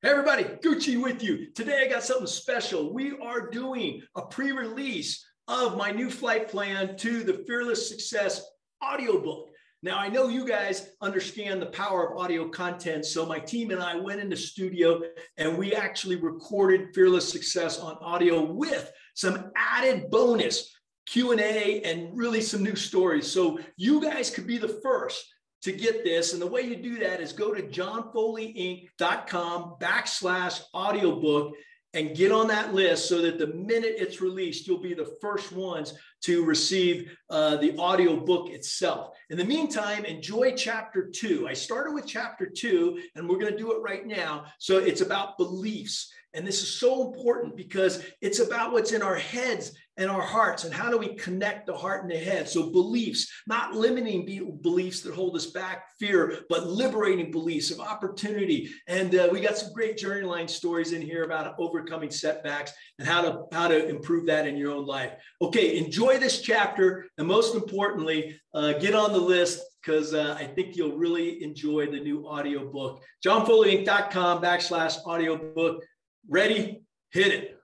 Hey everybody, Gucci with you. Today I got something special. We are doing a pre-release of my new flight plan to the Fearless Success audiobook. Now I know you guys understand the power of audio content, so my team and I went into studio and we actually recorded Fearless Success on audio with some added bonus Q&A and really some new stories. So you guys could be the first to get this. And the way you do that is go to johnfoleyinc.com/audiobook and get on that list so that the minute it's released, you'll be the first ones to receive the audiobook itself. In the meantime, enjoy chapter 2. I started with chapter 2 and we're going to do it right now. So it's about beliefs. And this is so important because it's about what's in our heads and our hearts and how do we connect the heart and the head. So beliefs, not limiting beliefs that hold us back, fear, but liberating beliefs of opportunity. And we got some great journey line stories in here about overcoming setbacks and how to improve that in your own life. Okay, enjoy this chapter. And most importantly, get on the list because I think you'll really enjoy the new audiobook. johnfoleyinc.com/audiobook. Ready? Hit it.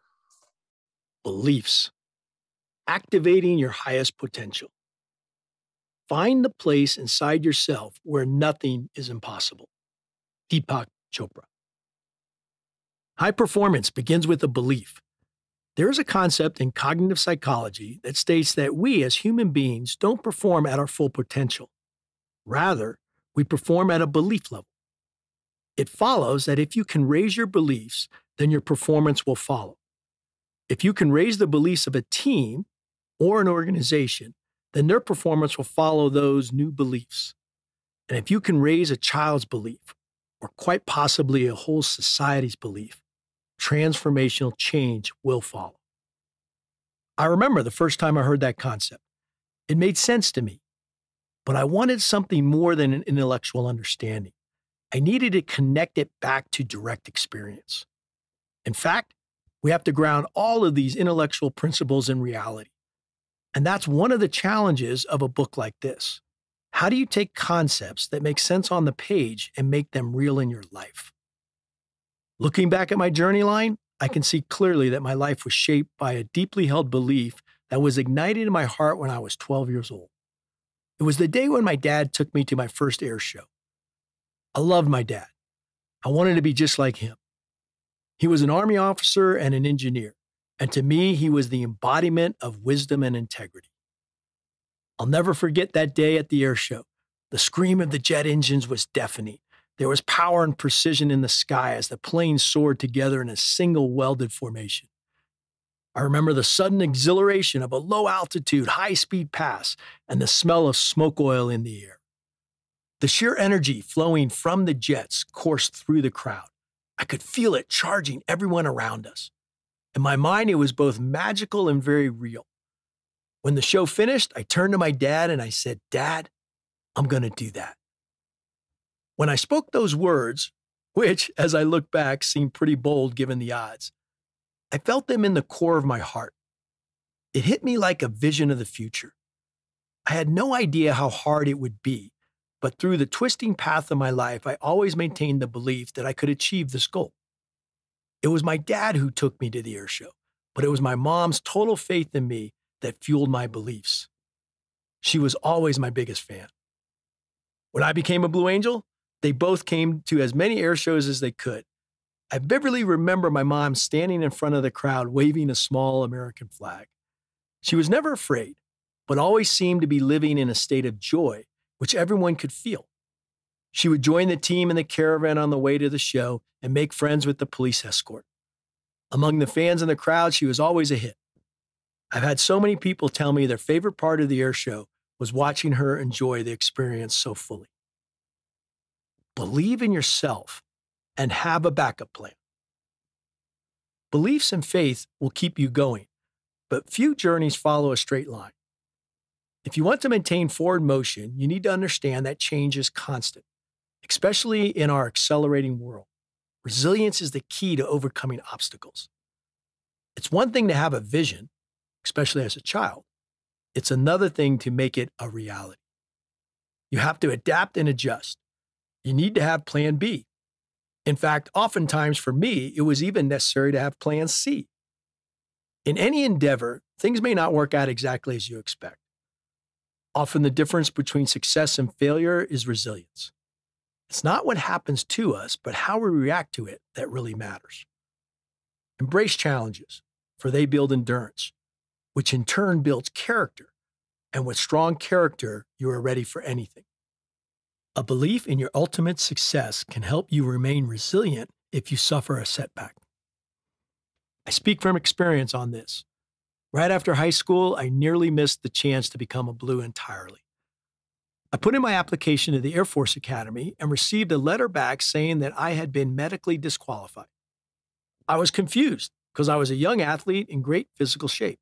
Beliefs. Activating your highest potential. Find the place inside yourself where nothing is impossible. Deepak Chopra. High performance begins with a belief. There is a concept in cognitive psychology that states that we as human beings don't perform at our full potential. Rather, we perform at a belief level. It follows that if you can raise your beliefs, then your performance will follow. If you can raise the beliefs of a team or an organization, then their performance will follow those new beliefs. And if you can raise a child's belief, or quite possibly a whole society's belief, transformational change will follow. I remember the first time I heard that concept. It made sense to me, but I wanted something more than an intellectual understanding. I needed to connect it back to direct experience. In fact, we have to ground all of these intellectual principles in reality. And that's one of the challenges of a book like this. How do you take concepts that make sense on the page and make them real in your life? Looking back at my journey line, I can see clearly that my life was shaped by a deeply held belief that was ignited in my heart when I was 12 years old. It was the day when my dad took me to my first air show. I loved my dad. I wanted to be just like him. He was an Army officer and an engineer, and to me, he was the embodiment of wisdom and integrity. I'll never forget that day at the air show. The scream of the jet engines was deafening. There was power and precision in the sky as the planes soared together in a single welded formation. I remember the sudden exhilaration of a low-altitude, high-speed pass and the smell of smoke oil in the air. The sheer energy flowing from the jets coursed through the crowd. I could feel it charging everyone around us. In my mind, it was both magical and very real. When the show finished, I turned to my dad and I said, "Dad, I'm going to do that." When I spoke those words, which, as I look back, seemed pretty bold given the odds, I felt them in the core of my heart. It hit me like a vision of the future. I had no idea how hard it would be, but through the twisting path of my life, I always maintained the belief that I could achieve this goal. It was my dad who took me to the air show, but it was my mom's total faith in me that fueled my beliefs. She was always my biggest fan. When I became a Blue Angel, they both came to as many air shows as they could. I vividly remember my mom standing in front of the crowd waving a small American flag. She was never afraid, but always seemed to be living in a state of joy, which everyone could feel. She would join the team in the caravan on the way to the show and make friends with the police escort. Among the fans in the crowd, she was always a hit. I've had so many people tell me their favorite part of the air show was watching her enjoy the experience so fully. Believe in yourself and have a backup plan. Beliefs and faith will keep you going, but few journeys follow a straight line. If you want to maintain forward motion, you need to understand that change is constant, especially in our accelerating world. Resilience is the key to overcoming obstacles. It's one thing to have a vision, especially as a child. It's another thing to make it a reality. You have to adapt and adjust. You need to have plan B. In fact, oftentimes for me, it was even necessary to have plan C. In any endeavor, things may not work out exactly as you expect. Often the difference between success and failure is resilience. It's not what happens to us, but how we react to it that really matters. Embrace challenges, for they build endurance, which in turn builds character. And with strong character, you are ready for anything. A belief in your ultimate success can help you remain resilient if you suffer a setback. I speak from experience on this. Right after high school, I nearly missed the chance to become a Blue entirely. I put in my application to the Air Force Academy and received a letter back saying that I had been medically disqualified. I was confused because I was a young athlete in great physical shape.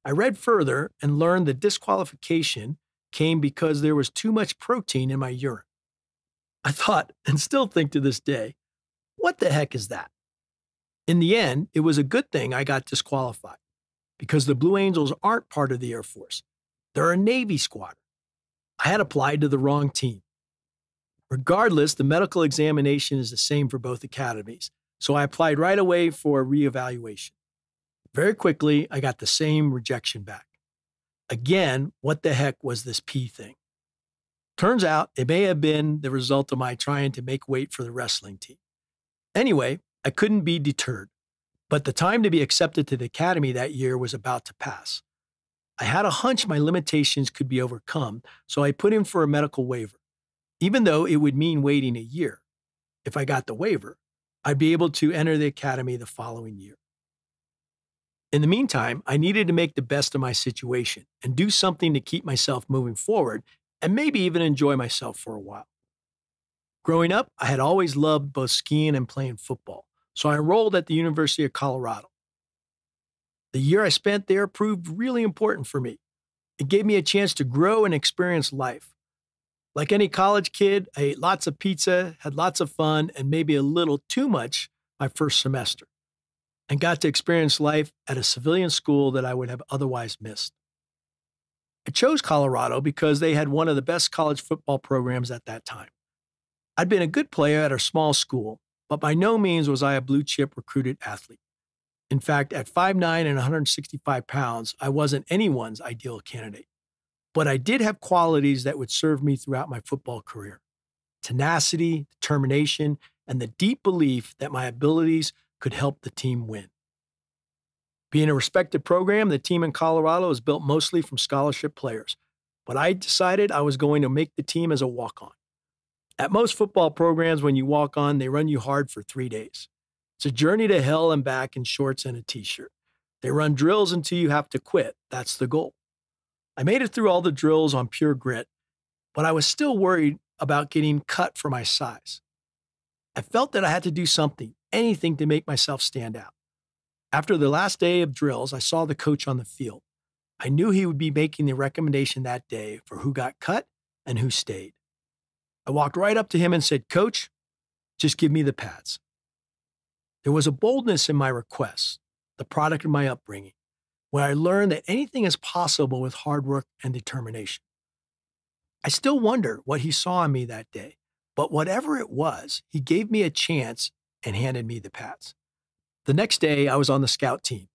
I read further and learned the disqualification came because there was too much protein in my urine. I thought, and still think to this day, what the heck is that? In the end, it was a good thing I got disqualified because the Blue Angels aren't part of the Air Force. They're a Navy squadron. I had applied to the wrong team. Regardless, the medical examination is the same for both academies, so I applied right away for a reevaluation. Very quickly, I got the same rejection back. Again, what the heck was this P thing? Turns out it may have been the result of my trying to make weight for the wrestling team. Anyway, I couldn't be deterred, but the time to be accepted to the academy that year was about to pass. I had a hunch my limitations could be overcome, so I put in for a medical waiver, even though it would mean waiting a year. If I got the waiver, I'd be able to enter the academy the following year. In the meantime, I needed to make the best of my situation and do something to keep myself moving forward and maybe even enjoy myself for a while. Growing up, I had always loved both skiing and playing football, so I enrolled at the University of Colorado. The year I spent there proved really important for me. It gave me a chance to grow and experience life. Like any college kid, I ate lots of pizza, had lots of fun, and maybe a little too much my first semester, and got to experience life at a civilian school that I would have otherwise missed. I chose Colorado because they had one of the best college football programs at that time. I'd been a good player at a small school, but by no means was I a blue-chip recruited athlete. In fact, at 5'9" and 165 pounds, I wasn't anyone's ideal candidate. But I did have qualities that would serve me throughout my football career: tenacity, determination, and the deep belief that my abilities could help the team win. Being a respected program, the team in Colorado is built mostly from scholarship players, but I decided I was going to make the team as a walk-on. At most football programs, when you walk on, they run you hard for 3 days. It's a journey to hell and back in shorts and a t-shirt. They run drills until you have to quit. That's the goal. I made it through all the drills on pure grit, but I was still worried about getting cut for my size. I felt that I had to do something, anything to make myself stand out. After the last day of drills, I saw the coach on the field. I knew he would be making the recommendation that day for who got cut and who stayed. I walked right up to him and said, "Coach, just give me the pads." There was a boldness in my request, the product of my upbringing, where I learned that anything is possible with hard work and determination. I still wonder what he saw in me that day, but whatever it was, he gave me a chance and handed me the pads. The next day, I was on the scout team,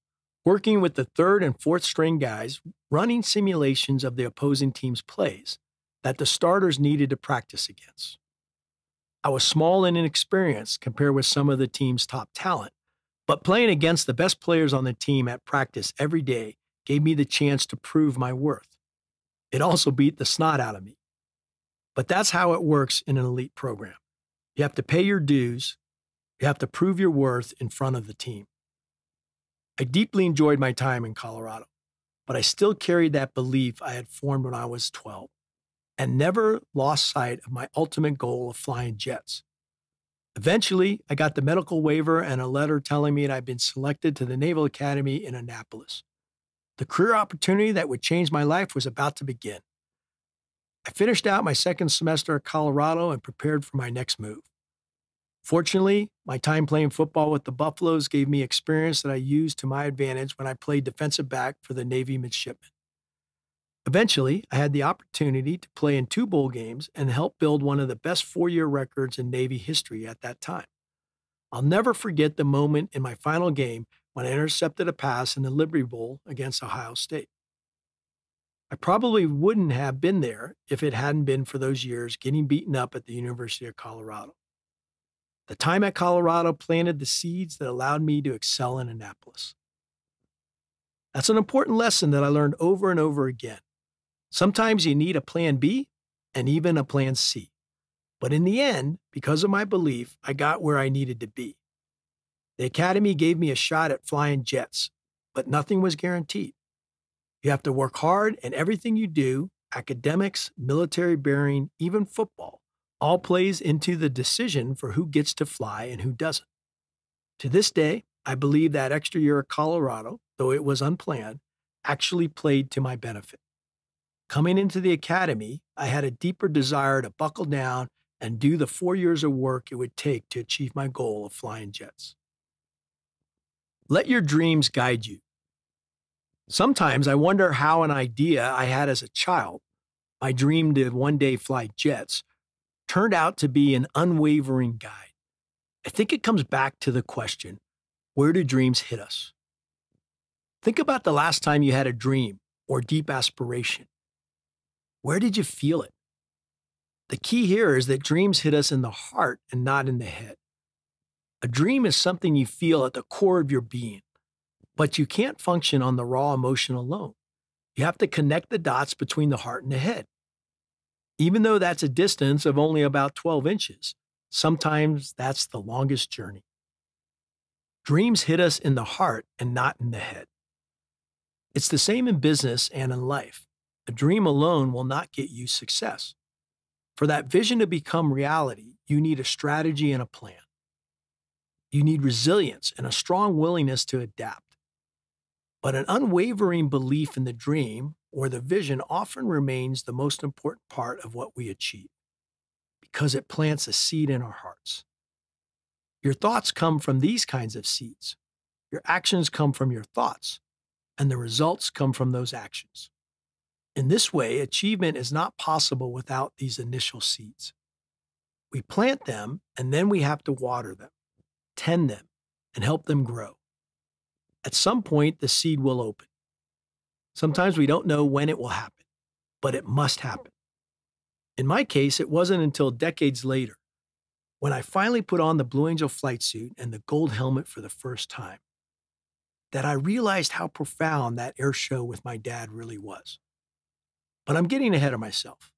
working with the third and fourth string guys, running simulations of the opposing team's plays that the starters needed to practice against. I was small and inexperienced compared with some of the team's top talent, but playing against the best players on the team at practice every day gave me the chance to prove my worth. It also beat the snot out of me. But that's how it works in an elite program. You have to pay your dues. You have to prove your worth in front of the team. I deeply enjoyed my time in Colorado, but I still carried that belief I had formed when I was 12 and never lost sight of my ultimate goal of flying jets. Eventually, I got the medical waiver and a letter telling me that I'd been selected to the Naval Academy in Annapolis. The career opportunity that would change my life was about to begin. I finished out my second semester at Colorado and prepared for my next move. Fortunately, my time playing football with the Buffaloes gave me experience that I used to my advantage when I played defensive back for the Navy midshipmen. Eventually, I had the opportunity to play in 2 bowl games and help build one of the best 4-year records in Navy history at that time. I'll never forget the moment in my final game when I intercepted a pass in the Liberty Bowl against Ohio State. I probably wouldn't have been there if it hadn't been for those years getting beaten up at the University of Colorado. The time at Colorado planted the seeds that allowed me to excel in Annapolis. That's an important lesson that I learned over and over again. Sometimes you need a plan B and even a plan C. But in the end, because of my belief, I got where I needed to be. The academy gave me a shot at flying jets, but nothing was guaranteed. You have to work hard, and everything you do, academics, military bearing, even football, all plays into the decision for who gets to fly and who doesn't. To this day, I believe that extra year at Colorado, though it was unplanned, actually played to my benefit. Coming into the academy, I had a deeper desire to buckle down and do the 4 years of work it would take to achieve my goal of flying jets. Let your dreams guide you. Sometimes I wonder how an idea I had as a child, my dream to one day fly jets, turned out to be an unwavering guide. I think it comes back to the question, where do dreams hit us? Think about the last time you had a dream or deep aspiration. Where did you feel it? The key here is that dreams hit us in the heart and not in the head. A dream is something you feel at the core of your being, but you can't function on the raw emotion alone. You have to connect the dots between the heart and the head. Even though that's a distance of only about 12 inches, sometimes that's the longest journey. Dreams hit us in the heart and not in the head. It's the same in business and in life. A dream alone will not get you success. For that vision to become reality, you need a strategy and a plan. You need resilience and a strong willingness to adapt. But an unwavering belief in the dream or the vision often remains the most important part of what we achieve, because it plants a seed in our hearts. Your thoughts come from these kinds of seeds. Your actions come from your thoughts, and the results come from those actions. In this way, achievement is not possible without these initial seeds. We plant them, and then we have to water them, tend them, and help them grow. At some point, the seed will open. Sometimes we don't know when it will happen, but it must happen. In my case, it wasn't until decades later, when I finally put on the Blue Angel flight suit and the gold helmet for the first time, that I realized how profound that air show with my dad really was. But I'm getting ahead of myself.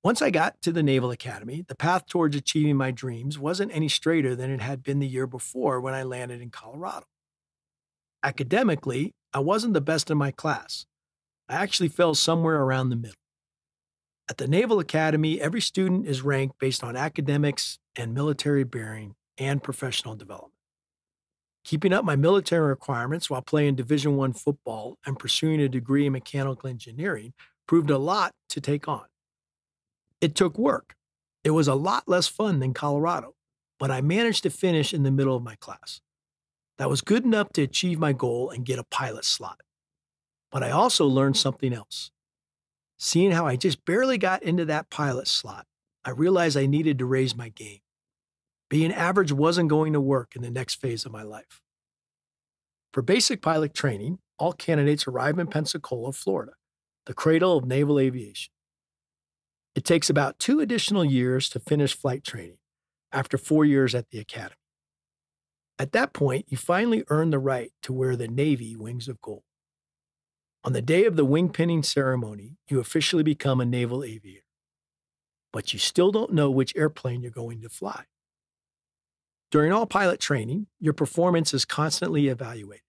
Once I got to the Naval Academy, the path towards achieving my dreams wasn't any straighter than it had been the year before when I landed in Colorado. Academically, I wasn't the best in my class. I actually fell somewhere around the middle. At the Naval Academy, every student is ranked based on academics and military bearing and professional development. Keeping up my military requirements while playing Division I football and pursuing a degree in mechanical engineering proved a lot to take on. It took work. It was a lot less fun than Colorado, but I managed to finish in the middle of my class. That was good enough to achieve my goal and get a pilot slot. But I also learned something else. Seeing how I just barely got into that pilot slot, I realized I needed to raise my game. Being average wasn't going to work in the next phase of my life. For basic pilot training, all candidates arrive in Pensacola, Florida, the cradle of naval aviation. It takes about 2 additional years to finish flight training, after 4 years at the academy. At that point, you finally earn the right to wear the Navy wings of gold. On the day of the wing pinning ceremony, you officially become a naval aviator. But you still don't know which airplane you're going to fly. During all pilot training, your performance is constantly evaluated.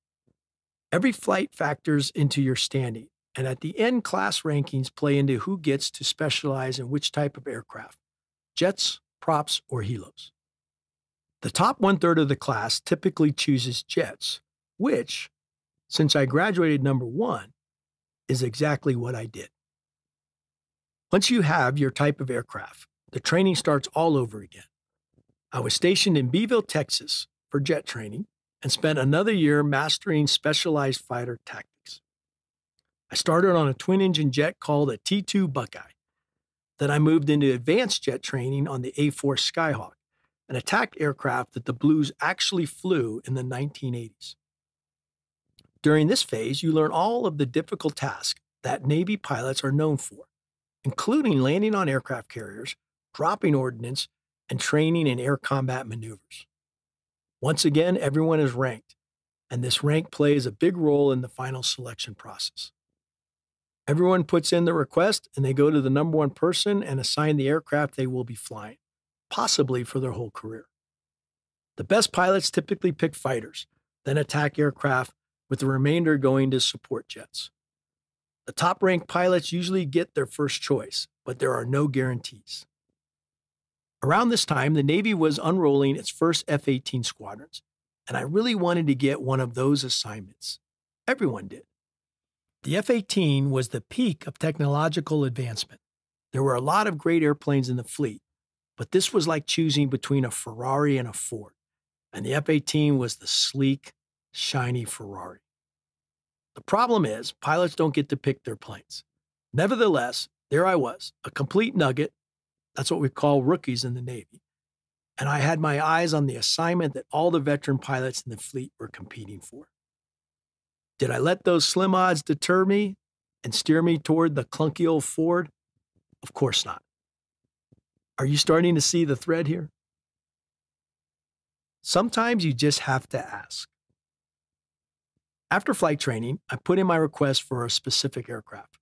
Every flight factors into your standing, and at the end, class rankings play into who gets to specialize in which type of aircraft, jets, props, or helos. The top 1/3 of the class typically chooses jets, which, since I graduated number 1, is exactly what I did. Once you have your type of aircraft, the training starts all over again. I was stationed in Beeville, Texas for jet training and spent another year mastering specialized fighter tactics. I started on a twin-engine jet called a T-2 Buckeye. Then I moved into advanced jet training on the A-4 Skyhawk, and attacked aircraft that the Blues actually flew in the 1980s. During this phase, you learn all of the difficult tasks that Navy pilots are known for, including landing on aircraft carriers, dropping ordnance, and training in air combat maneuvers. Once again, everyone is ranked, and this rank plays a big role in the final selection process. Everyone puts in their request, and they go to the number one person and assign the aircraft they will be flying, possibly for their whole career. The best pilots typically pick fighters, then attack aircraft, with the remainder going to support jets. The top-ranked pilots usually get their first choice, but there are no guarantees. Around this time, the Navy was unrolling its first F-18 squadrons, and I really wanted to get one of those assignments. Everyone did. The F-18 was the peak of technological advancement. There were a lot of great airplanes in the fleet, but this was like choosing between a Ferrari and a Ford, and the F-18 was the sleek, shiny Ferrari. The problem is, pilots don't get to pick their planes. Nevertheless, there I was, a complete nugget. That's what we call rookies in the Navy. And I had my eyes on the assignment that all the veteran pilots in the fleet were competing for. Did I let those slim odds deter me and steer me toward the clunky old Ford? Of course not. Are you starting to see the thread here? Sometimes you just have to ask. After flight training, I put in my request for a specific aircraft.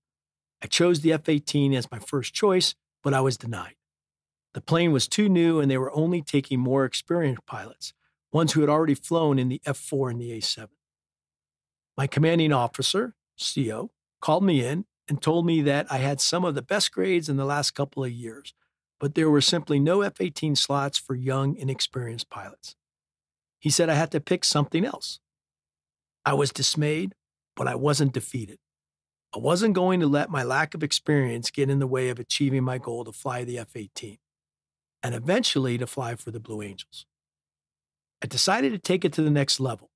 I chose the F-18 as my first choice, but I was denied. The plane was too new and they were only taking more experienced pilots, ones who had already flown in the F-4 and the A-7. My commanding officer, CO, called me in and told me that I had some of the best grades in the last couple of years, but there were simply no F-18 slots for young, inexperienced pilots. He said I had to pick something else. I was dismayed, but I wasn't defeated. I wasn't going to let my lack of experience get in the way of achieving my goal to fly the F-18, and eventually to fly for the Blue Angels. I decided to take it to the next level,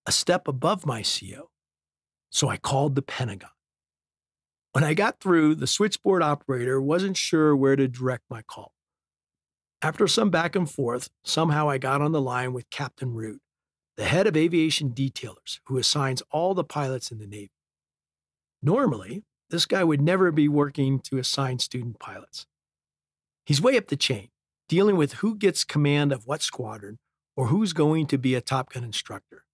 a step above my CO, so I called the Pentagon. When I got through, the switchboard operator wasn't sure where to direct my call. After some back and forth, somehow I got on the line with Captain Root, the head of aviation detailers, who assigns all the pilots in the Navy. Normally, this guy would never be working to assign student pilots. He's way up the chain, dealing with who gets command of what squadron or who's going to be a Top Gun instructor.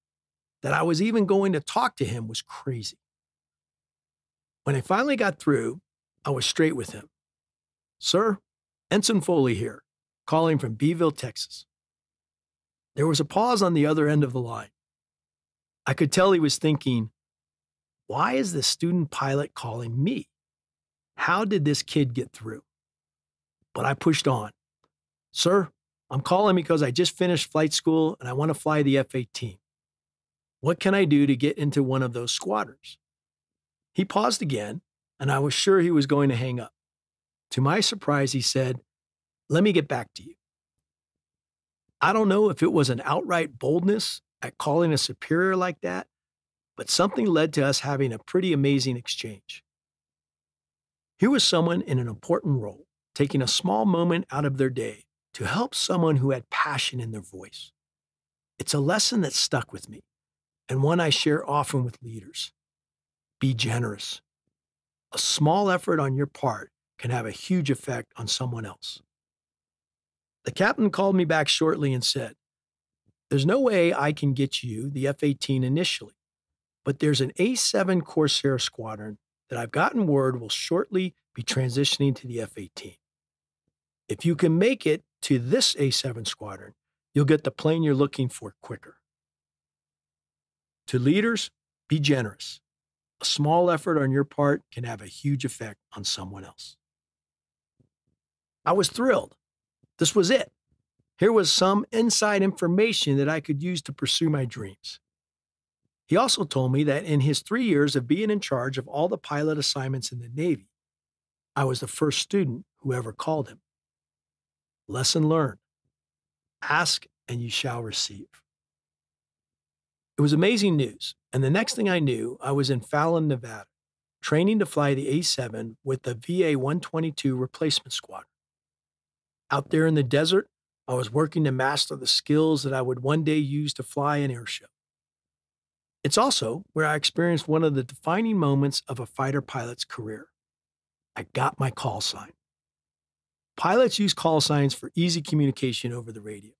That I was even going to talk to him was crazy. When I finally got through, I was straight with him. Sir, Ensign Foley here, calling from Beeville, Texas. There was a pause on the other end of the line. I could tell he was thinking, why is the student pilot calling me? How did this kid get through? But I pushed on. Sir, I'm calling because I just finished flight school and I want to fly the F-18. What can I do to get into one of those squadrons? He paused again, and I was sure he was going to hang up. To my surprise, he said, let me get back to you. I don't know if it was an outright boldness at calling a superior like that, but something led to us having a pretty amazing exchange. Here was someone in an important role, taking a small moment out of their day to help someone who had passion in their voice. It's a lesson that stuck with me, and one I share often with leaders. Be generous. A small effort on your part can have a huge effect on someone else. The captain called me back shortly and said, there's no way I can get you the F-18 initially, but there's an A-7 Corsair squadron that I've gotten word will shortly be transitioning to the F-18. If you can make it to this A-7 squadron, you'll get the plane you're looking for quicker. To leaders, be generous. A small effort on your part can have a huge effect on someone else. I was thrilled. This was it. Here was some inside information that I could use to pursue my dreams. He also told me that in his 3 years of being in charge of all the pilot assignments in the Navy, I was the first student who ever called him. Lesson learned. Ask and you shall receive. It was amazing news, and the next thing I knew, I was in Fallon, Nevada, training to fly the A-7 with the VA-122 replacement squadron. Out there in the desert, I was working to master the skills that I would one day use to fly an airship. It's also where I experienced one of the defining moments of a fighter pilot's career. I got my call sign. Pilots use call signs for easy communication over the radio,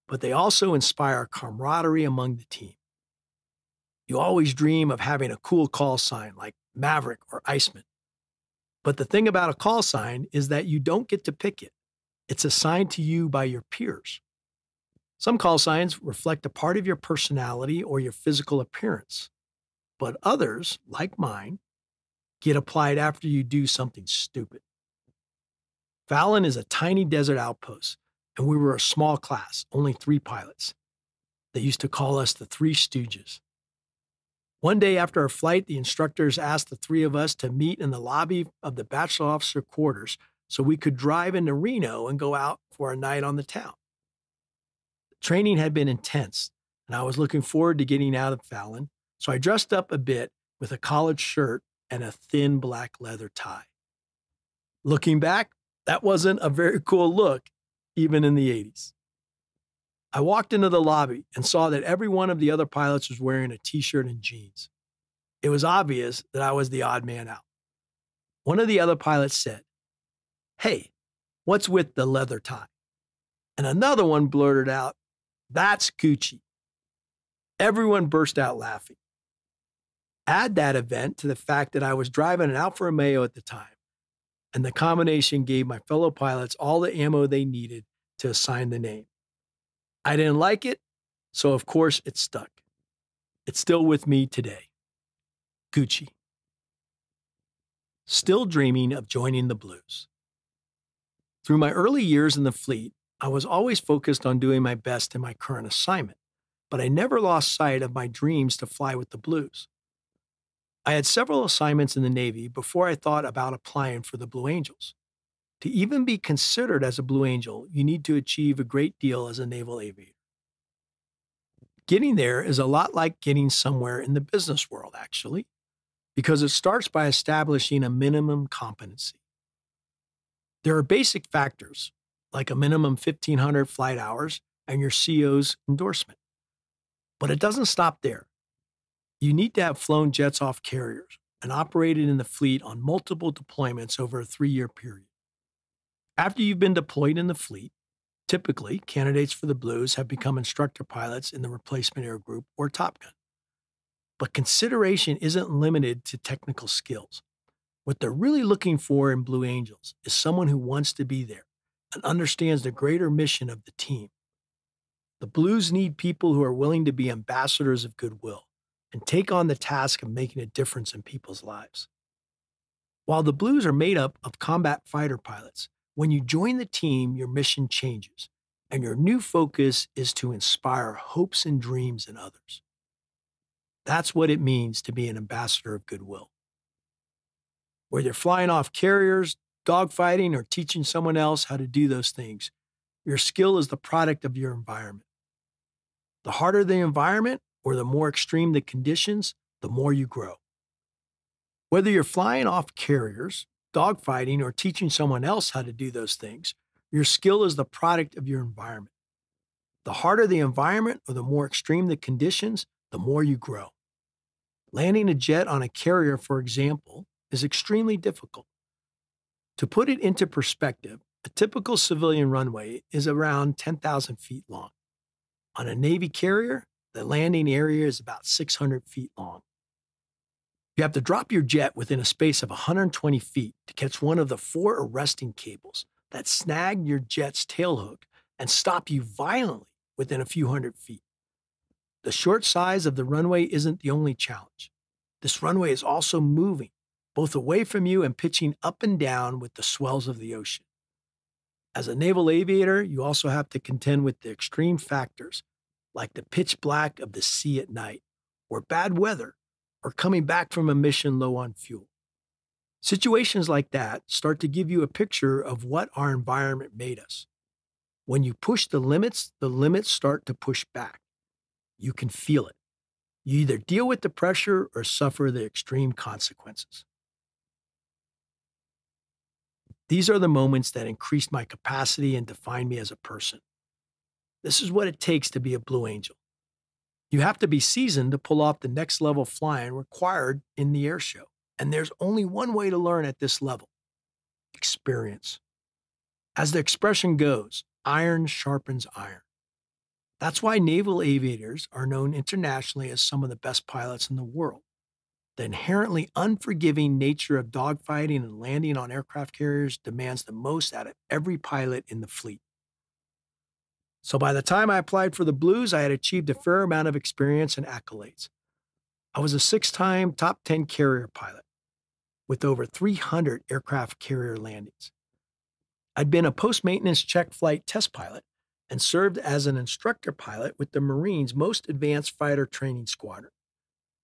but they also inspire camaraderie among the team. You always dream of having a cool call sign like Maverick or Iceman. But the thing about a call sign is that you don't get to pick it. It's assigned to you by your peers. Some call signs reflect a part of your personality or your physical appearance, but others, like mine, get applied after you do something stupid. Fallon is a tiny desert outpost, and we were a small class, only 3 pilots. They used to call us the Three Stooges. One day after our flight, the instructors asked the 3 of us to meet in the lobby of the bachelor officer quarters so we could drive into Reno and go out for a night on the town. Training had been intense, and I was looking forward to getting out of Fallon, so I dressed up a bit with a collared shirt and a thin black leather tie. Looking back, that wasn't a very cool look, even in the 80s. I walked into the lobby and saw that every one of the other pilots was wearing a t-shirt and jeans. It was obvious that I was the odd man out. One of the other pilots said, "Hey, what's with the leather tie?" And another one blurted out, "That's Gucci." Everyone burst out laughing. Add that event to the fact that I was driving an Alfa Romeo at the time, and the combination gave my fellow pilots all the ammo they needed to assign the name. I didn't like it, so of course it stuck. It's still with me today. Gucci. Still dreaming of joining the Blues. Through my early years in the fleet, I was always focused on doing my best in my current assignment, but I never lost sight of my dreams to fly with the Blues. I had several assignments in the Navy before I thought about applying for the Blue Angels. To even be considered as a Blue Angel, you need to achieve a great deal as a naval aviator. Getting there is a lot like getting somewhere in the business world, actually, because it starts by establishing a minimum competency. There are basic factors, like a minimum 1,500 flight hours and your CO's endorsement. But it doesn't stop there. You need to have flown jets off carriers and operated in the fleet on multiple deployments over a 3-year period. After you've been deployed in the fleet, typically candidates for the Blues have become instructor pilots in the replacement air group or Top Gun. But consideration isn't limited to technical skills. What they're really looking for in Blue Angels is someone who wants to be there and understands the greater mission of the team. The Blues need people who are willing to be ambassadors of goodwill and take on the task of making a difference in people's lives. While the Blues are made up of combat fighter pilots, when you join the team, your mission changes, and your new focus is to inspire hopes and dreams in others. That's what it means to be an ambassador of goodwill. Whether you're flying off carriers, dogfighting, or teaching someone else how to do those things, your skill is the product of your environment. The harder the environment, or the more extreme the conditions, the more you grow. Whether you're flying off carriers, dogfighting, or teaching someone else how to do those things, your skill is the product of your environment. The harder the environment or the more extreme the conditions, the more you grow. Landing a jet on a carrier, for example, is extremely difficult. To put it into perspective, a typical civilian runway is around 10,000 feet long. On a Navy carrier, the landing area is about 600 feet long. You have to drop your jet within a space of 120 feet to catch one of the 4 arresting cables that snag your jet's tailhook and stop you violently within a few hundred feet. The short size of the runway isn't the only challenge. This runway is also moving, both away from you and pitching up and down with the swells of the ocean. As a naval aviator, you also have to contend with the extreme factors, like the pitch black of the sea at night, or bad weather, or coming back from a mission low on fuel. Situations like that start to give you a picture of what our environment made us. When you push the limits start to push back. You can feel it. You either deal with the pressure or suffer the extreme consequences. These are the moments that increased my capacity and defined me as a person. This is what it takes to be a Blue Angel. You have to be seasoned to pull off the next level flying required in the air show. And there's only one way to learn at this level: experience. As the expression goes, iron sharpens iron. That's why naval aviators are known internationally as some of the best pilots in the world. The inherently unforgiving nature of dogfighting and landing on aircraft carriers demands the most out of every pilot in the fleet. So by the time I applied for the Blues, I had achieved a fair amount of experience and accolades. I was a 6-time top 10 carrier pilot with over 300 aircraft carrier landings. I'd been a post-maintenance check flight test pilot and served as an instructor pilot with the Marines' most advanced fighter training squadron,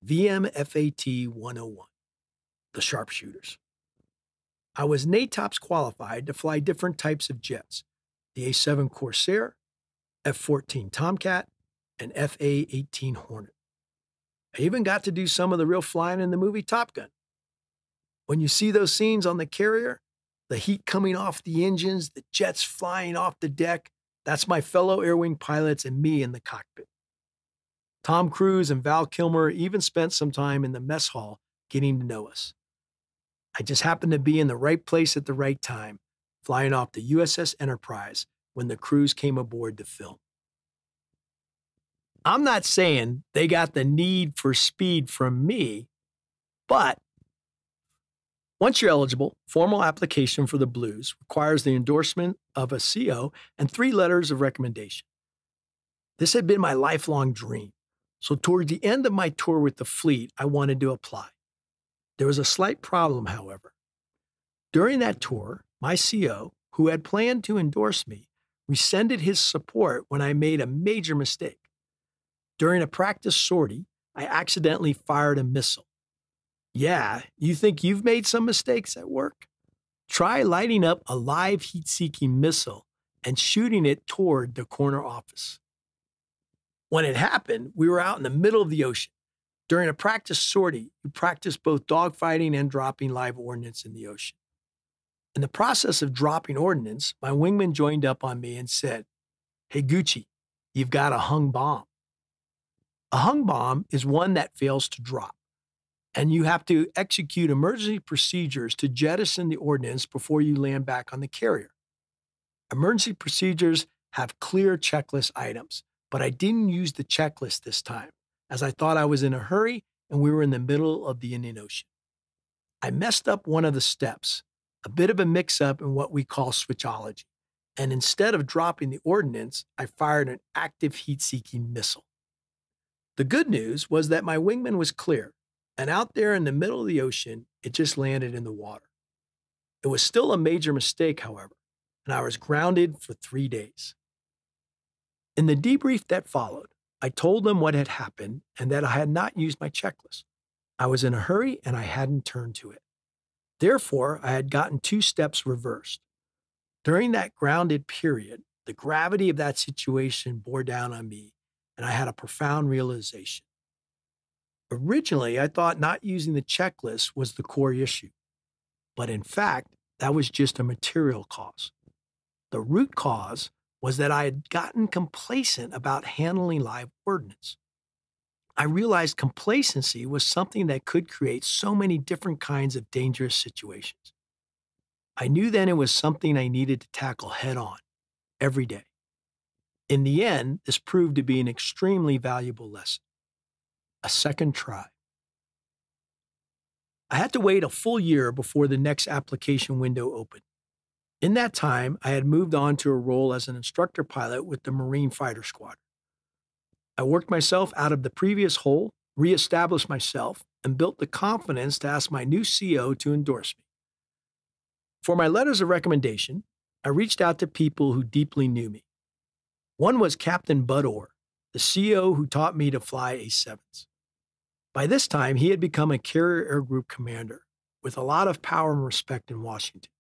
VMFAT 101, the sharpshooters. I was NATOPS qualified to fly different types of jets: the A-7 Corsair, F-14 Tomcat, and FA-18 Hornet. I even got to do some of the real flying in the movie Top Gun. When you see those scenes on the carrier, the heat coming off the engines, the jets flying off the deck, that's my fellow Air Wing pilots and me in the cockpit. Tom Cruise and Val Kilmer even spent some time in the mess hall getting to know us. I just happened to be in the right place at the right time, flying off the USS Enterprise when the crews came aboard to film. I'm not saying they got the need for speed from me, but once you're eligible, formal application for the Blues requires the endorsement of a CO and 3 letters of recommendation. This had been my lifelong dream, so toward the end of my tour with the fleet, I wanted to apply. There was a slight problem, however. During that tour, my CO, who had planned to endorse me, rescinded his support when I made a major mistake. During a practice sortie, I accidentally fired a missile. Yeah, you think you've made some mistakes at work? Try lighting up a live heat-seeking missile and shooting it toward the corner office. When it happened, we were out in the middle of the ocean. During a practice sortie, you practice both dogfighting and dropping live ordnance in the ocean. In the process of dropping ordnance, my wingman joined up on me and said, "Hey, Gucci, you've got a hung bomb." A hung bomb is one that fails to drop, and you have to execute emergency procedures to jettison the ordnance before you land back on the carrier. Emergency procedures have clear checklist items, but I didn't use the checklist this time, as I thought I was in a hurry and we were in the middle of the Indian Ocean. I messed up one of the steps, a bit of a mix-up in what we call switchology, and instead of dropping the ordnance, I fired an active heat-seeking missile. The good news was that my wingman was clear, and out there in the middle of the ocean, it just landed in the water. It was still a major mistake, however, and I was grounded for 3 days. In the debrief that followed, I told them what had happened and that I had not used my checklist. I was in a hurry and I hadn't turned to it. Therefore, I had gotten 2 steps reversed. During that grounded period, the gravity of that situation bore down on me, and I had a profound realization. Originally, I thought not using the checklist was the core issue, but in fact, that was just a material cause. The root cause was that I had gotten complacent about handling live ordnance. I realized complacency was something that could create so many different kinds of dangerous situations. I knew then it was something I needed to tackle head on, every day. In the end, this proved to be an extremely valuable lesson. A second try. I had to wait a full year before the next application window opened. In that time, I had moved on to a role as an instructor pilot with the Marine Fighter Squadron. I worked myself out of the previous hole, reestablished myself, and built the confidence to ask my new CO to endorse me. For my letters of recommendation, I reached out to people who deeply knew me. One was Captain Bud Orr, the CO who taught me to fly A-7s. By this time, he had become a carrier air group commander with a lot of power and respect in Washington.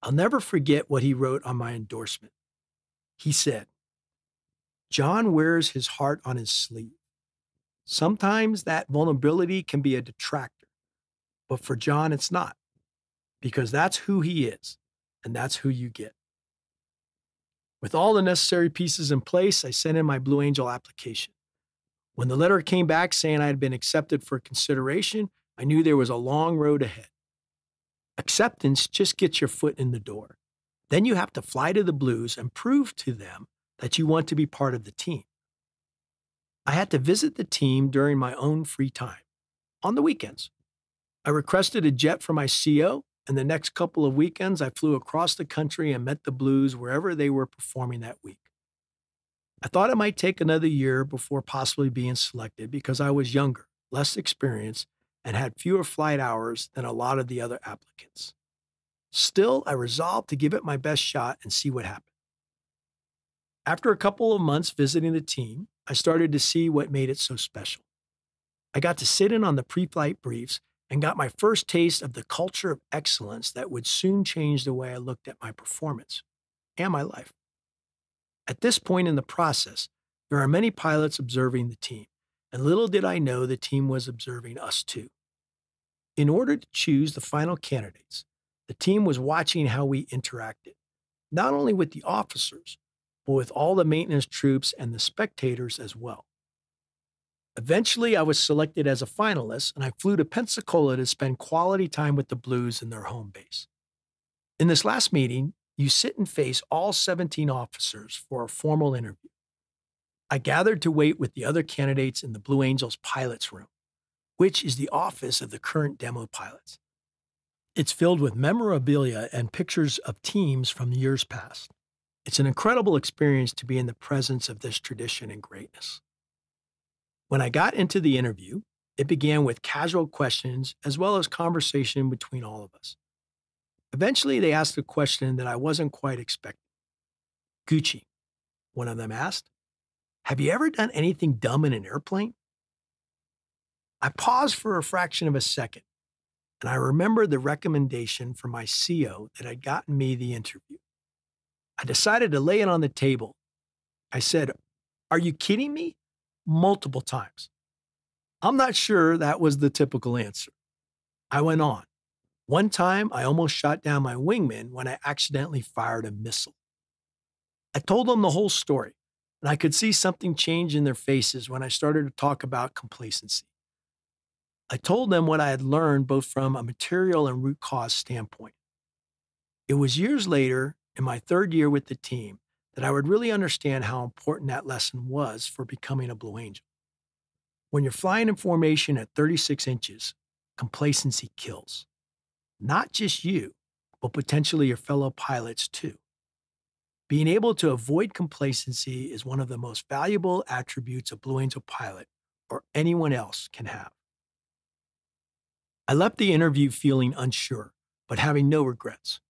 I'll never forget what he wrote on my endorsement. He said, "John wears his heart on his sleeve. Sometimes that vulnerability can be a detractor, but for John, it's not, because that's who he is, and that's who you get." With all the necessary pieces in place, I sent in my Blue Angel application. When the letter came back saying I had been accepted for consideration, I knew there was a long road ahead. Acceptance just gets your foot in the door. Then you have to fly to the Blues and prove to them that you want to be part of the team. I had to visit the team during my own free time, on the weekends. I requested a jet for my CO, and the next couple of weekends I flew across the country and met the Blues wherever they were performing that week. I thought it might take another year before possibly being selected because I was younger, less experienced, and had fewer flight hours than a lot of the other applicants. Still, I resolved to give it my best shot and see what happened. After a couple of months visiting the team, I started to see what made it so special. I got to sit in on the pre-flight briefs and got my first taste of the culture of excellence that would soon change the way I looked at my performance and my life. At this point in the process, there are many pilots observing the team, and little did I know the team was observing us too. In order to choose the final candidates, the team was watching how we interacted, not only with the officers, but with all the maintenance troops and the spectators as well. Eventually, I was selected as a finalist, and I flew to Pensacola to spend quality time with the Blues in their home base. In this last meeting, you sit and face all 17 officers for a formal interview. I gathered to wait with the other candidates in the Blue Angels pilot's room, which is the office of the current demo pilots. It's filled with memorabilia and pictures of teams from years past. It's an incredible experience to be in the presence of this tradition and greatness. When I got into the interview, it began with casual questions as well as conversation between all of us. Eventually, they asked a question that I wasn't quite expecting. Gucci, one of them asked, "Have you ever done anything dumb in an airplane?" I paused for a fraction of a second, and I remembered the recommendation from my CO that had gotten me the interview. I decided to lay it on the table. I said, "Are you kidding me?" multiple times. I'm not sure that was the typical answer. I went on. One time, I almost shot down my wingman when I accidentally fired a missile. I told them the whole story, and I could see something change in their faces when I started to talk about complacency. I told them what I had learned both from a material and root cause standpoint. It was years later, in my third year with the team, that I would really understand how important that lesson was for becoming a Blue Angel. When you're flying in formation at 36 inches, complacency kills. Not just you, but potentially your fellow pilots too. Being able to avoid complacency is one of the most valuable attributes a Blue Angel pilot or anyone else can have. I left the interview feeling unsure, but having no regrets.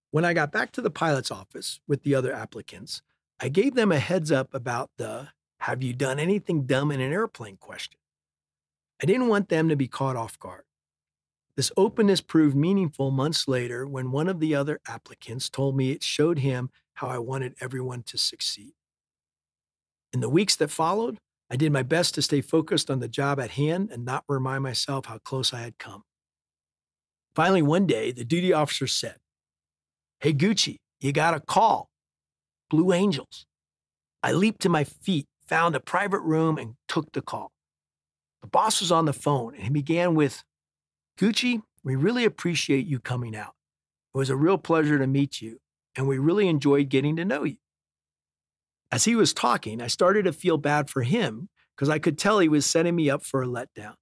When I got back to the pilot's office with the other applicants, I gave them a heads up about the "have you done anything dumb in an airplane" question. I didn't want them to be caught off guard. This openness proved meaningful months later when one of the other applicants told me it showed him how I wanted everyone to succeed. In the weeks that followed, I did my best to stay focused on the job at hand and not remind myself how close I had come. Finally, one day, the duty officer said, "Hey, Gucci, you got a call. Blue Angels." I leaped to my feet, found a private room, and took the call. The boss was on the phone, and he began with, "Gucci, we really appreciate you coming out. It was a real pleasure to meet you, and we really enjoyed getting to know you." As he was talking, I started to feel bad for him because I could tell he was setting me up for a letdown.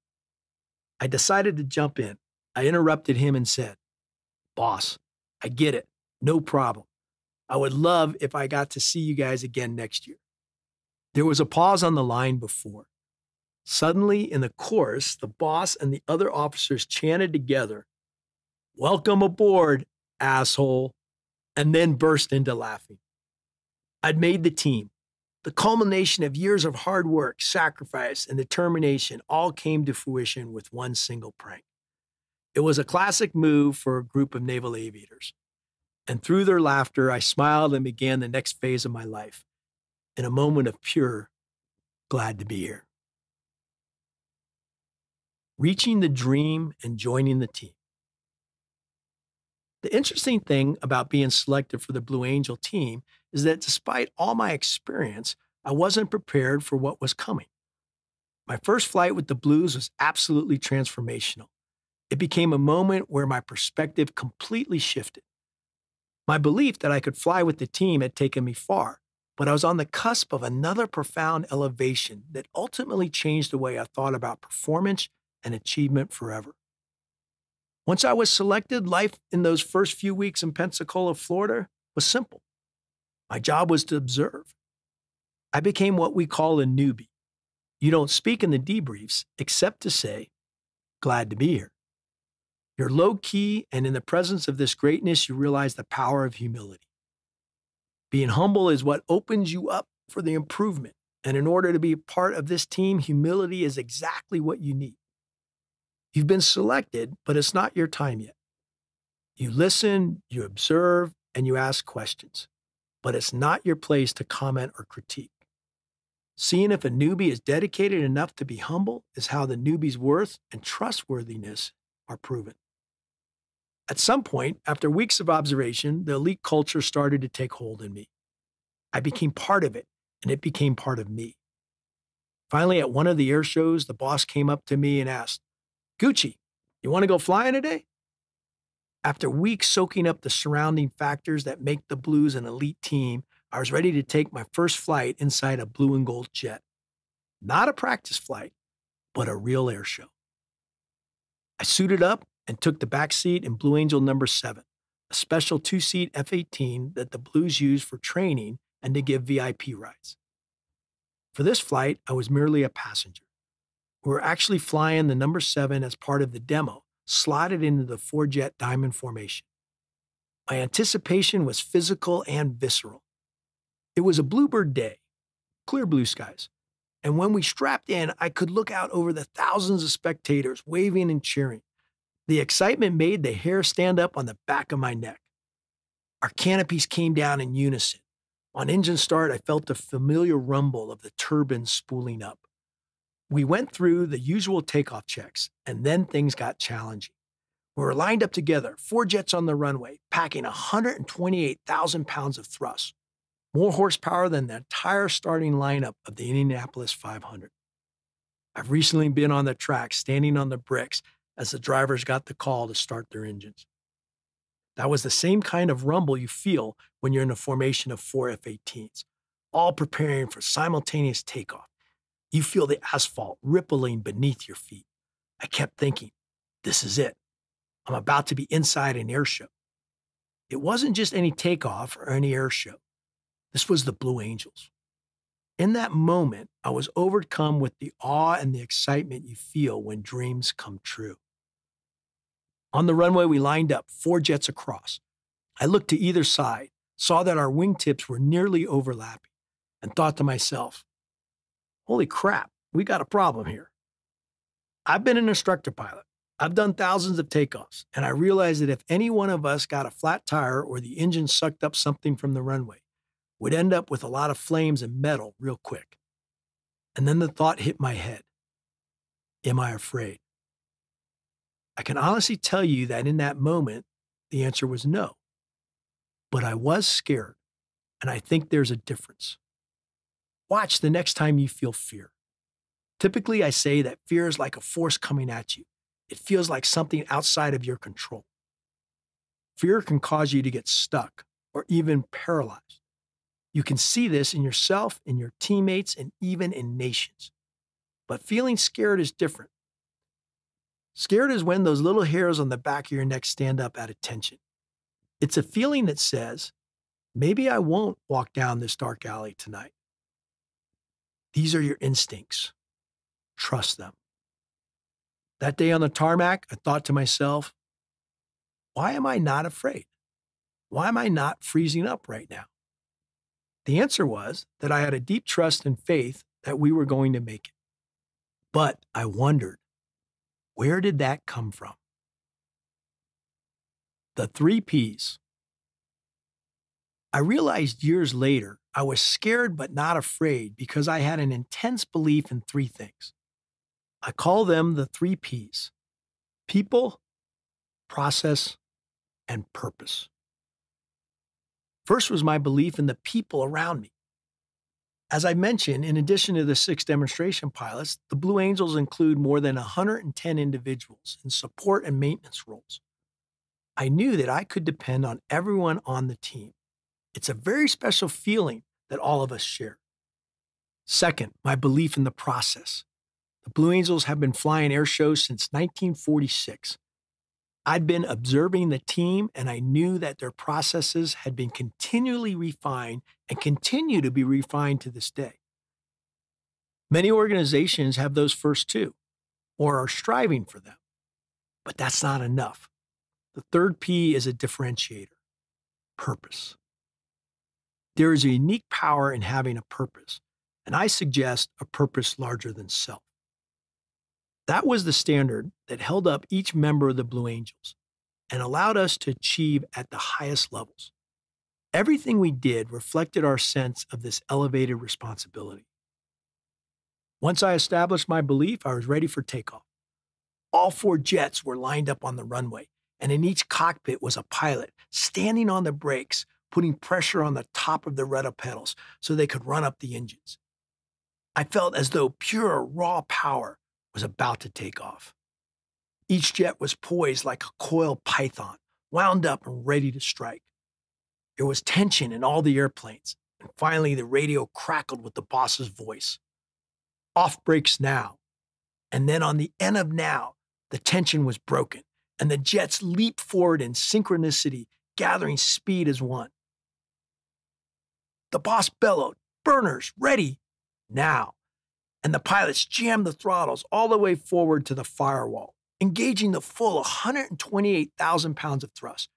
I decided to jump in. I interrupted him and said, "Boss, I get it. No problem. I would love if I got to see you guys again next year." There was a pause on the line before. Suddenly, in the chorus, the boss and the other officers chanted together, "Welcome aboard, asshole," and then burst into laughing. I'd made the team. The culmination of years of hard work, sacrifice, and determination all came to fruition with one single prank. It was a classic move for a group of naval aviators. And through their laughter, I smiled and began the next phase of my life in a moment of pure glad to be here. Reaching the dream and joining the team. The interesting thing about being selected for the Blue Angel team is that despite all my experience, I wasn't prepared for what was coming. My first flight with the Blues was absolutely transformational. It became a moment where my perspective completely shifted. My belief that I could fly with the team had taken me far, but I was on the cusp of another profound elevation that ultimately changed the way I thought about performance and achievement forever. Once I was selected, life in those first few weeks in Pensacola, Florida, was simple. My job was to observe. I became what we call a newbie. You don't speak in the debriefs except to say, "Glad to be here." You're low key, and in the presence of this greatness, you realize the power of humility. Being humble is what opens you up for the improvement. And in order to be a part of this team, humility is exactly what you need. You've been selected, but it's not your time yet. You listen, you observe, and you ask questions, but it's not your place to comment or critique. Seeing if a newbie is dedicated enough to be humble is how the newbie's worth and trustworthiness are proven. At some point, after weeks of observation, the elite culture started to take hold in me. I became part of it, and it became part of me. Finally, at one of the air shows, the boss came up to me and asked, "Gucci, you want to go flying today?" After weeks soaking up the surrounding factors that make the Blues an elite team, I was ready to take my first flight inside a blue and gold jet. Not a practice flight, but a real air show. I suited up and took the back seat in Blue Angel number 7, a special 2-seat F-18 that the Blues use for training and to give VIP rides. For this flight, I was merely a passenger. We were actually flying the number 7 as part of the demo, slotted into the 4-jet diamond formation. My anticipation was physical and visceral. It was a bluebird day, clear blue skies, and when we strapped in, I could look out over the thousands of spectators waving and cheering. The excitement made the hair stand up on the back of my neck. Our canopies came down in unison. On engine start, I felt the familiar rumble of the turbines spooling up. We went through the usual takeoff checks, and then things got challenging. We were lined up together, 4 jets on the runway, packing 128,000 pounds of thrust, more horsepower than the entire starting lineup of the Indianapolis 500. I've recently been on the track, standing on the bricks as the drivers got the call to start their engines. That was the same kind of rumble you feel when you're in a formation of 4 F-18s, all preparing for simultaneous takeoff. You feel the asphalt rippling beneath your feet. I kept thinking, this is it. I'm about to be inside an air show. It wasn't just any takeoff or any air show. This was the Blue Angels. In that moment, I was overcome with the awe and the excitement you feel when dreams come true. On the runway, we lined up, 4 jets across. I looked to either side, saw that our wingtips were nearly overlapping, and thought to myself, holy crap, we got a problem here. I've been an instructor pilot. I've done thousands of takeoffs, and I realized that if any one of us got a flat tire or the engine sucked up something from the runway, we'd end up with a lot of flames and metal real quick. And then the thought hit my head. Am I afraid? I can honestly tell you that in that moment, the answer was no. But I was scared, and I think there's a difference. Watch the next time you feel fear. Typically, I say that fear is like a force coming at you. It feels like something outside of your control. Fear can cause you to get stuck or even paralyzed. You can see this in yourself, in your teammates, and even in nations. But feeling scared is different. Scared is when those little hairs on the back of your neck stand up at attention. It's a feeling that says, maybe I won't walk down this dark alley tonight. These are your instincts. Trust them. That day on the tarmac, I thought to myself, why am I not afraid? Why am I not freezing up right now? The answer was that I had a deep trust and faith that we were going to make it. But I wondered, where did that come from? The 3 Ps. I realized years later I was scared but not afraid because I had an intense belief in 3 things. I call them the 3 Ps: people, process, and purpose. First was my belief in the people around me. As I mentioned, in addition to the 6 demonstration pilots, the Blue Angels include more than 110 individuals in support and maintenance roles. I knew that I could depend on everyone on the team. It's a very special feeling that all of us share. Second, my belief in the process. The Blue Angels have been flying air shows since 1946. I'd been observing the team, and I knew that their processes had been continually refined and continue to be refined to this day. Many organizations have those first two, or are striving for them. But that's not enough. The third P is a differentiator: purpose. There is a unique power in having a purpose, and I suggest a purpose larger than self. That was the standard that held up each member of the Blue Angels and allowed us to achieve at the highest levels. Everything we did reflected our sense of this elevated responsibility. Once I established my belief, I was ready for takeoff. All 4 jets were lined up on the runway, and in each cockpit was a pilot standing on the brakes, putting pressure on the top of the rudder pedals so they could run up the engines. I felt as though pure, raw power was about to take off. Each jet was poised like a coiled python, wound up and ready to strike. There was tension in all the airplanes, and finally the radio crackled with the boss's voice. Off brakes now. And then on the end of now, the tension was broken, and the jets leaped forward in synchronicity, gathering speed as one. The boss bellowed, "Burners, ready, now." And the pilots jammed the throttles all the way forward to the firewall, engaging the full 128,000 pounds of thrust.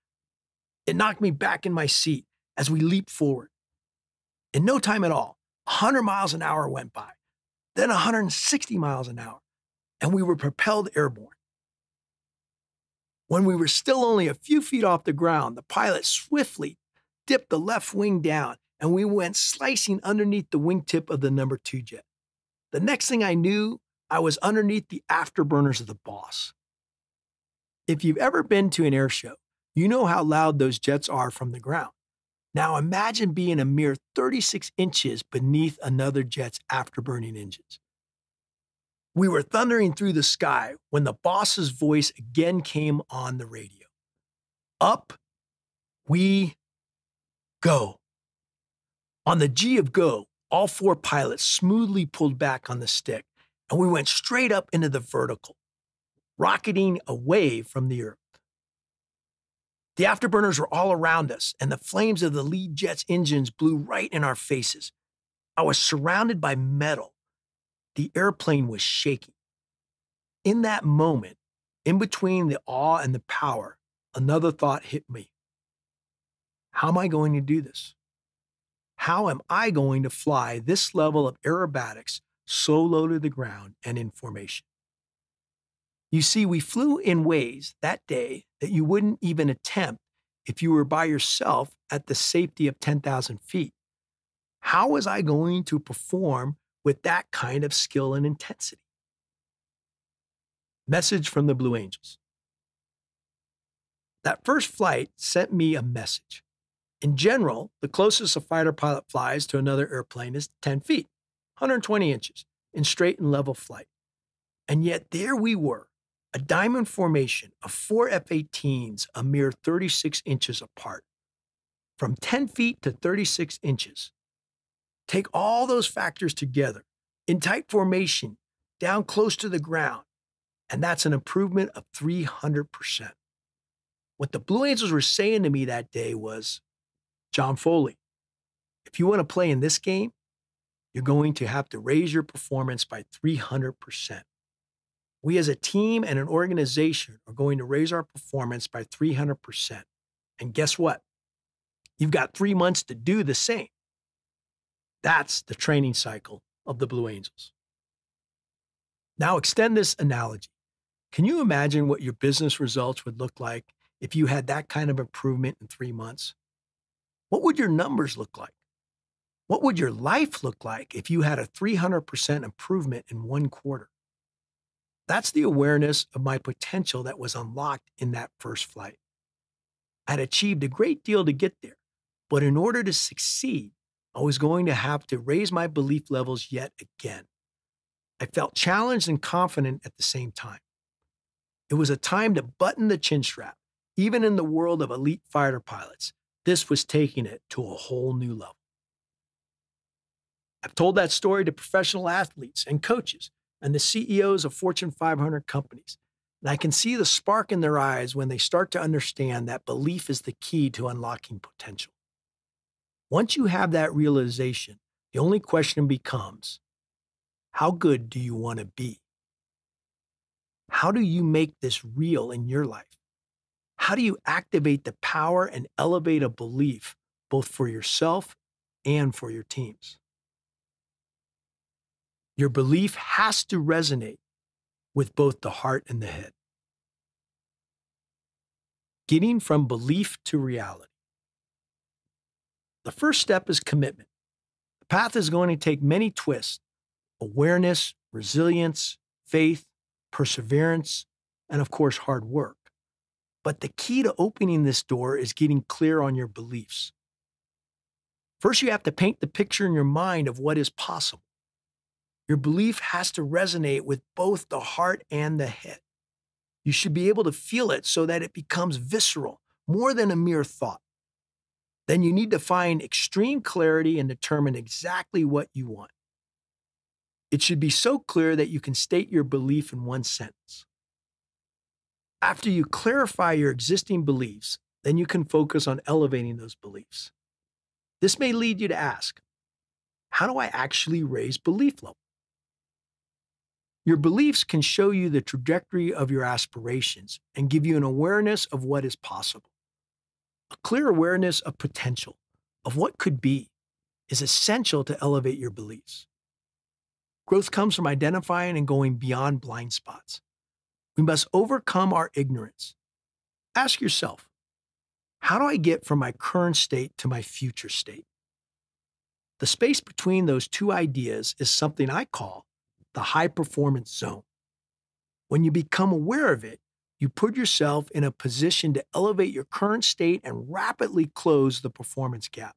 It knocked me back in my seat as we leaped forward. In no time at all, 100 miles an hour went by, then 160 miles an hour, and we were propelled airborne. When we were still only a few feet off the ground, the pilot swiftly dipped the left wing down, and we went slicing underneath the wingtip of the number 2 jet. The next thing I knew, I was underneath the afterburners of the boss. If you've ever been to an air show, you know how loud those jets are from the ground. Now imagine being a mere 36 inches beneath another jet's afterburning engines. We were thundering through the sky when the boss's voice again came on the radio. Up we go. On the G of go, all 4 pilots smoothly pulled back on the stick, and we went straight up into the vertical, rocketing away from the earth. The afterburners were all around us, and the flames of the lead jet's engines blew right in our faces. I was surrounded by metal. The airplane was shaking. In that moment, in between the awe and the power, another thought hit me. How am I going to do this? How am I going to fly this level of aerobatics so low to the ground and in formation? You see, we flew in ways that day that you wouldn't even attempt if you were by yourself at the safety of 10,000 feet. How was I going to perform with that kind of skill and intensity? Message from the Blue Angels. That first flight sent me a message. In general, the closest a fighter pilot flies to another airplane is 10 feet, 120 inches, in straight and level flight. And yet there we were, a diamond formation of 4 F-18s a mere 36 inches apart. From 10 feet to 36 inches. Take all those factors together, in tight formation, down close to the ground, and that's an improvement of 300%. What the Blue Angels were saying to me that day was, John Foley, if you want to play in this game, you're going to have to raise your performance by 300%. We as a team and an organization are going to raise our performance by 300%. And guess what? You've got 3 months to do the same. That's the training cycle of the Blue Angels. Now extend this analogy. Can you imagine what your business results would look like if you had that kind of improvement in 3 months? What would your numbers look like? What would your life look like if you had a 300% improvement in 1 quarter? That's the awareness of my potential that was unlocked in that first flight. I had achieved a great deal to get there, But in order to succeed, I was going to have to raise my belief levels yet again. I felt challenged and confident at the same time. It was a time to button the chin strap. Even in the world of elite fighter pilots, this was taking it to a whole new level. I've told that story to professional athletes and coaches and the CEOs of Fortune 500 companies, and I can see the spark in their eyes when they start to understand that belief is the key to unlocking potential. Once you have that realization, the only question becomes, how good do you want to be? How do you make this real in your life? How do you activate the power and elevate a belief both for yourself and for your teams? Your belief has to resonate with both the heart and the head. Getting from belief to reality. The first step is commitment. The path is going to take many twists: awareness, resilience, faith, perseverance, and of course, hard work. But the key to opening this door is getting clear on your beliefs. First, you have to paint the picture in your mind of what is possible. Your belief has to resonate with both the heart and the head. You should be able to feel it so that it becomes visceral, more than a mere thought. Then you need to find extreme clarity and determine exactly what you want. It should be so clear that you can state your belief in one sentence. After you clarify your existing beliefs, then you can focus on elevating those beliefs. This may lead you to ask, how do I actually raise belief level? Your beliefs can show you the trajectory of your aspirations and give you an awareness of what is possible. A clear awareness of potential, of what could be, is essential to elevate your beliefs. Growth comes from identifying and going beyond blind spots. We must overcome our ignorance. Ask yourself, how do I get from my current state to my future state? The space between those two ideas is something I call the high performance zone. When you become aware of it, you put yourself in a position to elevate your current state and rapidly close the performance gap.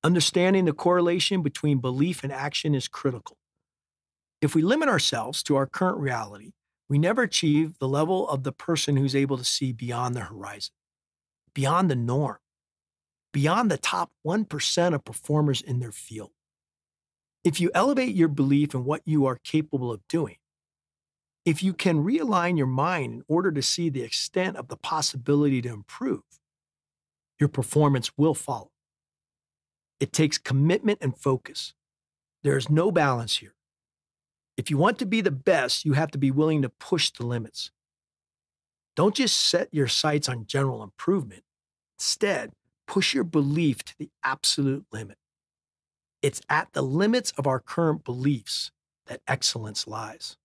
Understanding the correlation between belief and action is critical. If we limit ourselves to our current reality, we never achieve the level of the person who's able to see beyond the horizon, beyond the norm, beyond the top 1% of performers in their field. If you elevate your belief in what you are capable of doing, if you can realign your mind in order to see the extent of the possibility to improve, your performance will follow. It takes commitment and focus. There is no balance here. If you want to be the best, you have to be willing to push the limits. Don't just set your sights on general improvement. Instead, push your belief to the absolute limit. It's at the limits of our current beliefs that excellence lies.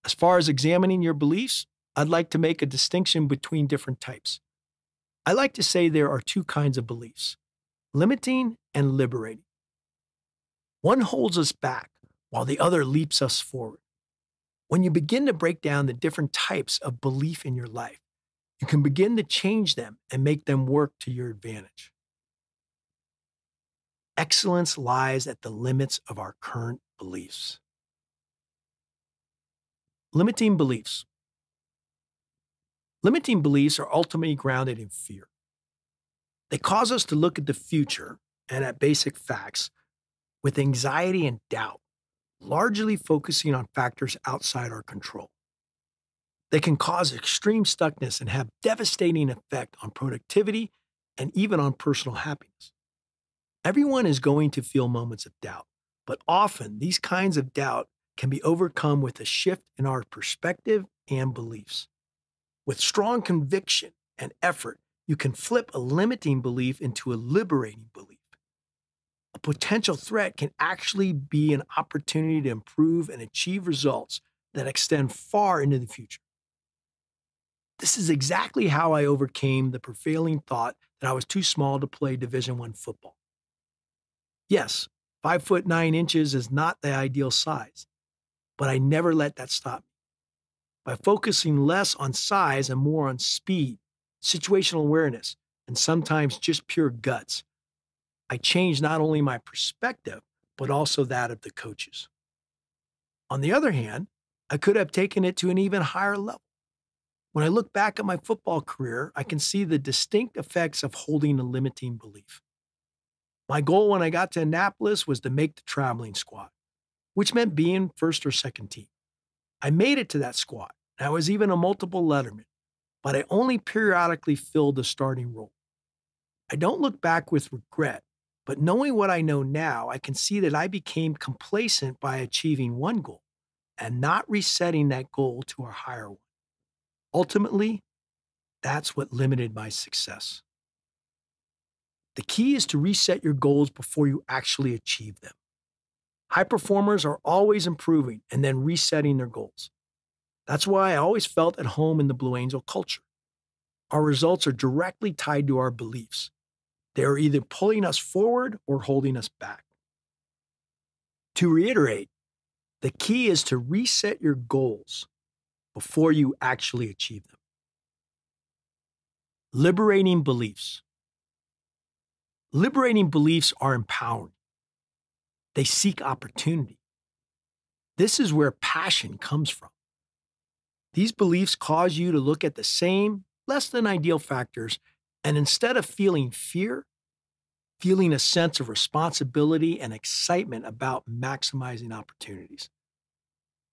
As far as examining your beliefs, I'd like to make a distinction between different types. I like to say there are two kinds of beliefs: limiting and liberating. One holds us back while the other leaps us forward. When you begin to break down the different types of belief in your life, you can begin to change them and make them work to your advantage. Excellence lies at the limits of our current beliefs. Limiting beliefs. Limiting beliefs are ultimately grounded in fear. They cause us to look at the future and at basic facts with anxiety and doubt, largely focusing on factors outside our control. They can cause extreme stuckness and have devastating effect on productivity and even on personal happiness. Everyone is going to feel moments of doubt, but often these kinds of doubt can be overcome with a shift in our perspective and beliefs. With strong conviction and effort, you can flip a limiting belief into a liberating belief. A potential threat can actually be an opportunity to improve and achieve results that extend far into the future. This is exactly how I overcame the prevailing thought that I was too small to play Division I football. Yes, 5'9" is not the ideal size, but I never let that stop me. By focusing less on size and more on speed, situational awareness, and sometimes just pure guts, I changed not only my perspective, but also that of the coaches. On the other hand, I could have taken it to an even higher level. When I look back at my football career, I can see the distinct effects of holding a limiting belief. My goal when I got to Annapolis was to make the traveling squad, which meant being first or second team. I made it to that squad, and I was even a multiple letterman, but I only periodically filled the starting role. I don't look back with regret, but knowing what I know now, I can see that I became complacent by achieving one goal and not resetting that goal to a higher one. Ultimately, that's what limited my success. The key is to reset your goals before you actually achieve them. High performers are always improving and then resetting their goals. That's why I always felt at home in the Blue Angel culture. Our results are directly tied to our beliefs. They are either pulling us forward or holding us back. To reiterate, the key is to reset your goals before you actually achieve them. Liberating beliefs. Liberating beliefs are empowering. They seek opportunity. This is where passion comes from. These beliefs cause you to look at the same, less than ideal factors, and instead of feeling fear, feeling a sense of responsibility and excitement about maximizing opportunities.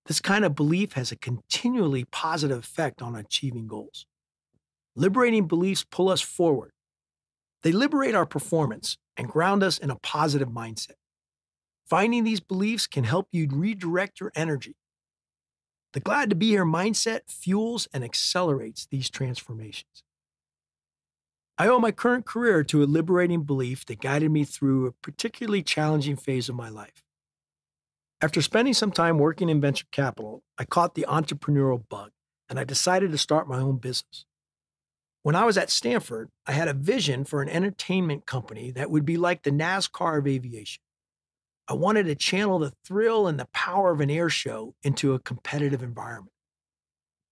This kind of belief has a continually positive effect on achieving goals. Liberating beliefs pull us forward. They liberate our performance and ground us in a positive mindset. Finding these beliefs can help you redirect your energy. The glad to be here mindset fuels and accelerates these transformations. I owe my current career to a liberating belief that guided me through a particularly challenging phase of my life. After spending some time working in venture capital, I caught the entrepreneurial bug, and I decided to start my own business. When I was at Stanford, I had a vision for an entertainment company that would be like the NASCAR of aviation. I wanted to channel the thrill and the power of an air show into a competitive environment.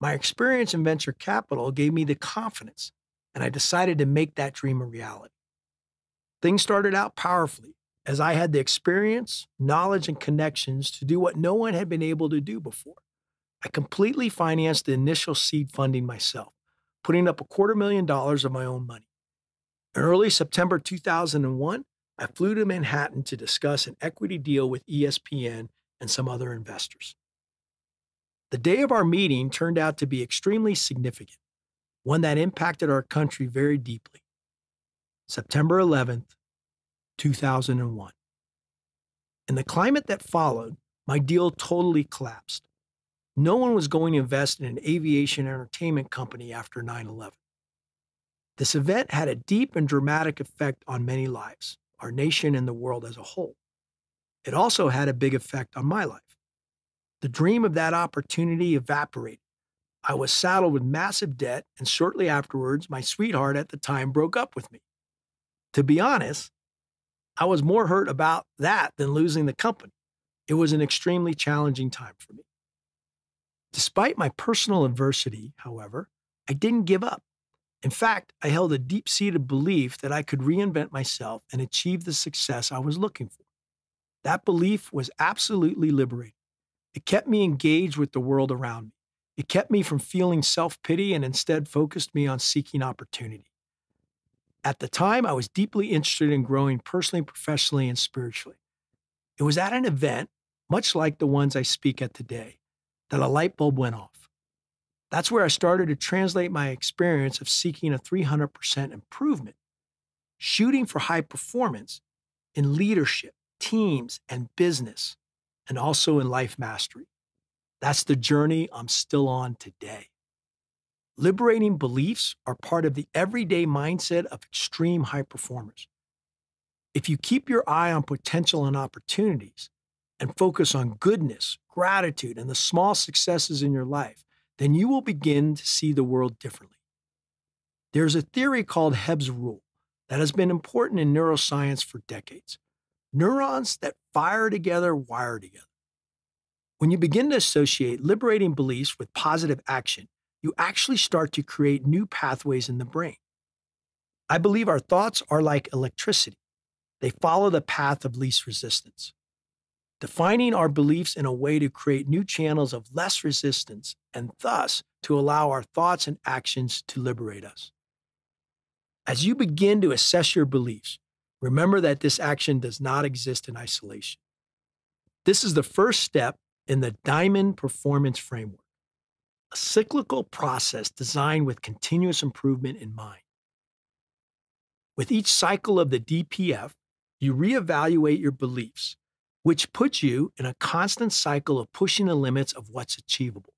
My experience in venture capital gave me the confidence, and I decided to make that dream a reality. Things started out powerfully, as I had the experience, knowledge, and connections to do what no one had been able to do before. I completely financed the initial seed funding myself, putting up $250,000 of my own money. In early September 2001, I flew to Manhattan to discuss an equity deal with ESPN and some other investors. The day of our meeting turned out to be extremely significant, one that impacted our country very deeply. September 11th, 2001. In the climate that followed, my deal totally collapsed. No one was going to invest in an aviation entertainment company after 9/11. This event had a deep and dramatic effect on many lives, our nation and the world as a whole. It also had a big effect on my life. The dream of that opportunity evaporated. I was saddled with massive debt, and shortly afterwards, my sweetheart at the time broke up with me. To be honest, I was more hurt about that than losing the company. It was an extremely challenging time for me. Despite my personal adversity, however, I didn't give up. In fact, I held a deep-seated belief that I could reinvent myself and achieve the success I was looking for. That belief was absolutely liberating. It kept me engaged with the world around me. It kept me from feeling self-pity and instead focused me on seeking opportunity. At the time, I was deeply interested in growing personally, professionally, and spiritually. It was at an event, much like the ones I speak at today, that a light bulb went off. That's where I started to translate my experience of seeking a 300% improvement, shooting for high performance in leadership, teams, and business, and also in life mastery. That's the journey I'm still on today. Liberating beliefs are part of the everyday mindset of extreme high performers. If you keep your eye on potential and opportunities and focus on goodness, gratitude, and the small successes in your life, then you will begin to see the world differently. There's a theory called Hebb's rule that has been important in neuroscience for decades. Neurons that fire together wire together. When you begin to associate liberating beliefs with positive action, you actually start to create new pathways in the brain. I believe our thoughts are like electricity. They follow the path of least resistance. Defining our beliefs in a way to create new channels of less resistance and thus to allow our thoughts and actions to liberate us. As you begin to assess your beliefs, remember that this action does not exist in isolation. This is the first step in the Diamond Performance Framework, a cyclical process designed with continuous improvement in mind. With each cycle of the DPF, you reevaluate your beliefs, which puts you in a constant cycle of pushing the limits of what's achievable.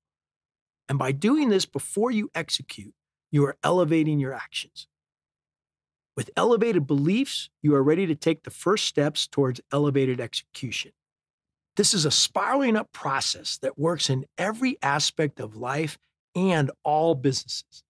And by doing this before you execute, you are elevating your actions. With elevated beliefs, you are ready to take the first steps towards elevated execution. This is a spiraling up process that works in every aspect of life and all businesses.